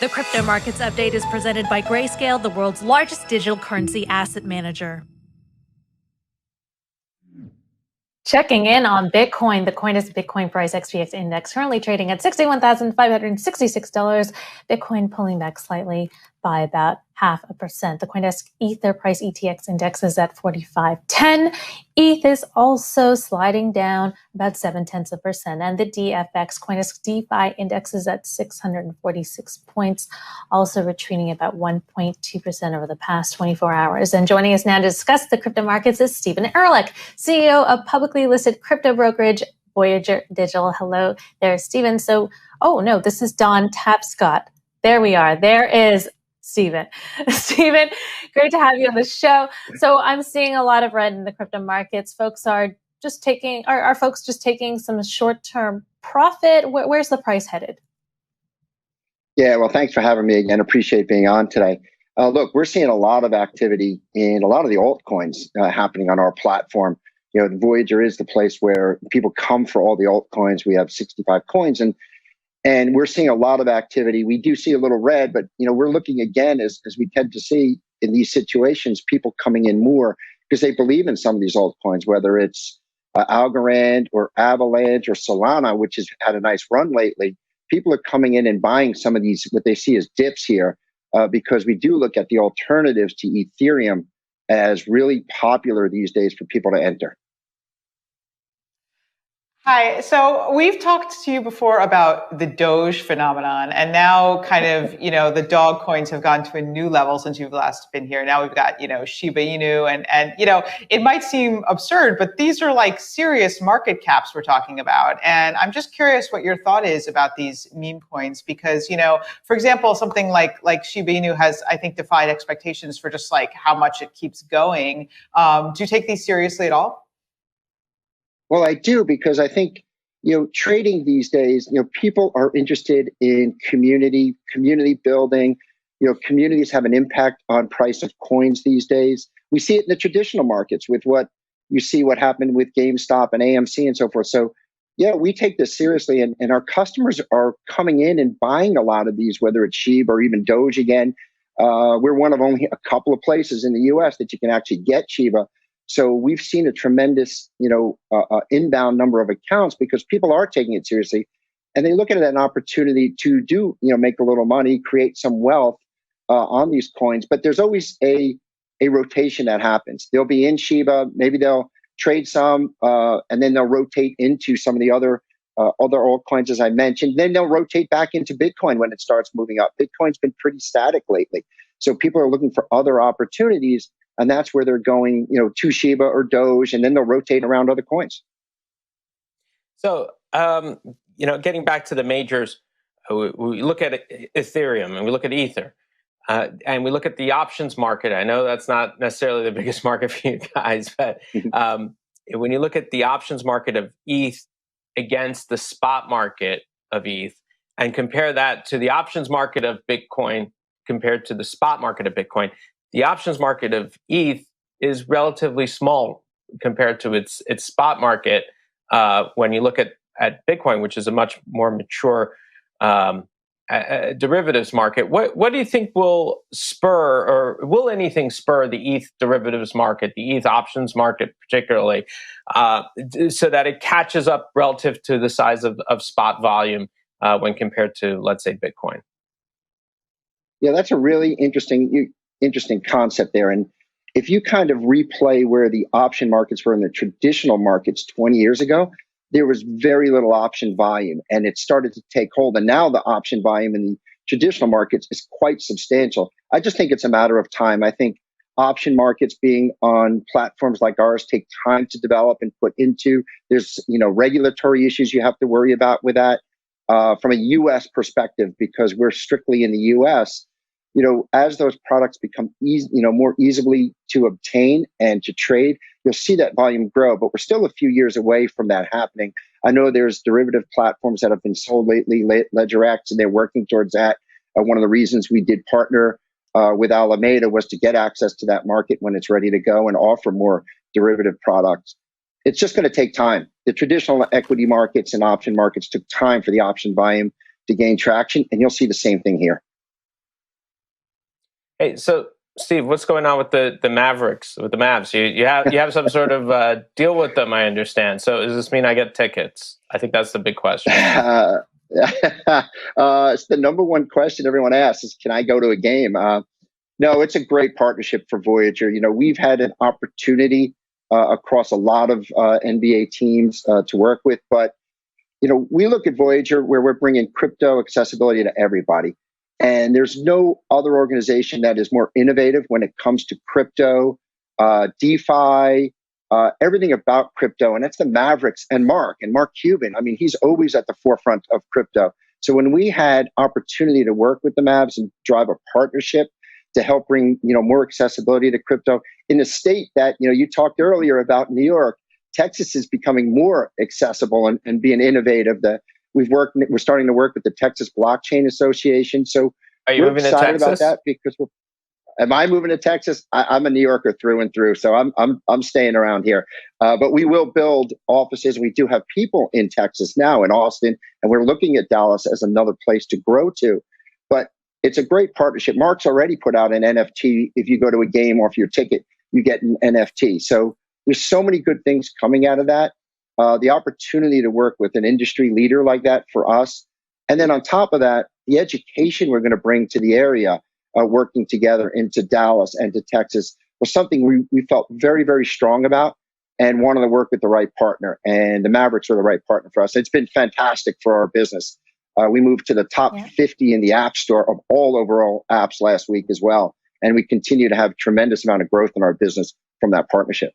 The Crypto Markets Update is presented by Grayscale, the world's largest digital currency asset manager. Checking in on Bitcoin, the CoinDesk Bitcoin price XPX index currently trading at $61,566. Bitcoin pulling back slightly by about 0.5%. The CoinDesk Ether price ETX index is at 45.10. ETH is also sliding down about 0.7%. And the DFX CoinDesk DeFi index is at 646 points, also retreating about 1.2% over the past 24 hours. And joining us now to discuss the crypto markets is Stephen Ehrlich, CEO of publicly listed crypto brokerage Voyager Digital. Hello there, Stephen. So, oh no, this is Don Tapscott. There we are. There is Stephen. Stephen, great to have you on the show. So I'm seeing a lot of red in the crypto markets. Folks are just taking, are folks just taking some short-term profit? Where's the price headed? Yeah, well, thanks for having me again. Appreciate being on today. Look, we're seeing a lot of activity in a lot of the altcoins happening on our platform. You know, the Voyager is the place where people come for all the altcoins. We have 65 coins, and we're seeing a lot of activity. We do see a little red, but you know, we're looking again as we tend to see in these situations, people coming in more because they believe in some of these altcoins, whether it's Algorand or Avalanche or Solana, which has had a nice run lately. People are coming in and buying some of these, what they see as dips here, because we do look at the alternatives to Ethereum as really popular these days for people to enter. Hi. So we've talked to you before about the Doge phenomenon, and now kind of, you know, the dog coins have gone to a new level since you've last been here. Now we've got, you know, Shiba Inu and, you know, it might seem absurd, but these are like serious market caps we're talking about. And I'm just curious what your thought is about these meme coins, because, you know, for example, something like Shiba Inu has, I think, defied expectations for just like how much it keeps going. Do you take these seriously at all? Well, I do, because I think, you know, trading these days, you know, people are interested in community building. You know, communities have an impact on price of coins these days. We see it in the traditional markets with what happened with GameStop and AMC and so forth. So, yeah, we take this seriously, and our customers are coming in and buying a lot of these, whether it's Shiba or even Doge again. We're one of only a couple of places in the US that you can actually get Shiba. So we've seen a tremendous, you know, inbound number of accounts because people are taking it seriously, and they look at it as an opportunity to do, you know, make a little money, create some wealth on these coins. But there's always a rotation that happens. They'll be in Shiba, maybe they'll trade some, and then they'll rotate into some of the other altcoins, as I mentioned. Then they'll rotate back into Bitcoin when it starts moving up. Bitcoin's been pretty static lately, so people are looking for other opportunities. And that's where they're going, you know, to Shiba or Doge, and then they'll rotate around other coins. So, you know, getting back to the majors, we look at Ethereum and we look at Ether, and we look at the options market. I know that's not necessarily the biggest market for you guys, but when you look at the options market of ETH against the spot market of ETH and compare that to the options market of Bitcoin compared to the spot market of Bitcoin, the options market of ETH is relatively small compared to its spot market when you look at Bitcoin, which is a much more mature derivatives market. What do you think will spur, or will anything spur the ETH derivatives market, the ETH options market particularly, so that it catches up relative to the size of spot volume when compared to, let's say, Bitcoin? Yeah, that's a really interesting concept there. And if you kind of replay where the option markets were in the traditional markets 20 years ago, there was very little option volume, and it started to take hold. And now the option volume in the traditional markets is quite substantial. I just think it's a matter of time. I think option markets being on platforms like ours take time to develop and put into. There's, you know, regulatory issues you have to worry about with that from a U.S. perspective, because we're strictly in the U.S. You know, as those products become more easily to obtain and to trade, you'll see that volume grow. But we're still a few years away from that happening. I know there's derivative platforms that have been sold lately, LedgerX, and they're working towards that. One of the reasons we did partner with Alameda was to get access to that market when it's ready to go and offer more derivative products. It's just going to take time. The traditional equity markets and option markets took time for the option volume to gain traction, and you'll see the same thing here. Hey, so Steve, what's going on with the Mavericks, with the Mavs? You have some sort of deal with them, I understand. So does this mean I get tickets? I think that's the big question. It's the number one question everyone asks is, can I go to a game? No, it's a great partnership for Voyager. We've had an opportunity across a lot of NBA teams to work with, but we look at Voyager where we're bringing crypto accessibility to everybody. And there's no other organization that is more innovative when it comes to crypto, DeFi, everything about crypto. And that's the Mavericks and Mark Cuban. I mean, he's always at the forefront of crypto. So when we had opportunity to work with the Mavs and drive a partnership to help bring, more accessibility to crypto in a state that, you talked earlier about New York, Texas is becoming more accessible and being innovative. We're starting to work with the Texas Blockchain Association. So are you moving to Texas? About that because am I moving to Texas? I'm a New Yorker through and through, so I'm staying around here. But we will build offices. We do have people in Texas now, in Austin, and we're looking at Dallas as another place to grow to. But it's a great partnership. Mark's already put out an NFT. If you go to a game off your ticket, you get an NFT. So there's so many good things coming out of that. The opportunity to work with an industry leader like that for us. And then on top of that, the education we're going to bring to the area, working together into Dallas and to Texas, was something we felt very, very strong about and wanted to work with the right partner. And the Mavericks are the right partner for us. It's been fantastic for our business. We moved to the top 50 in the App Store of all overall apps last week as well. And we continue to have tremendous amount of growth in our business from that partnership.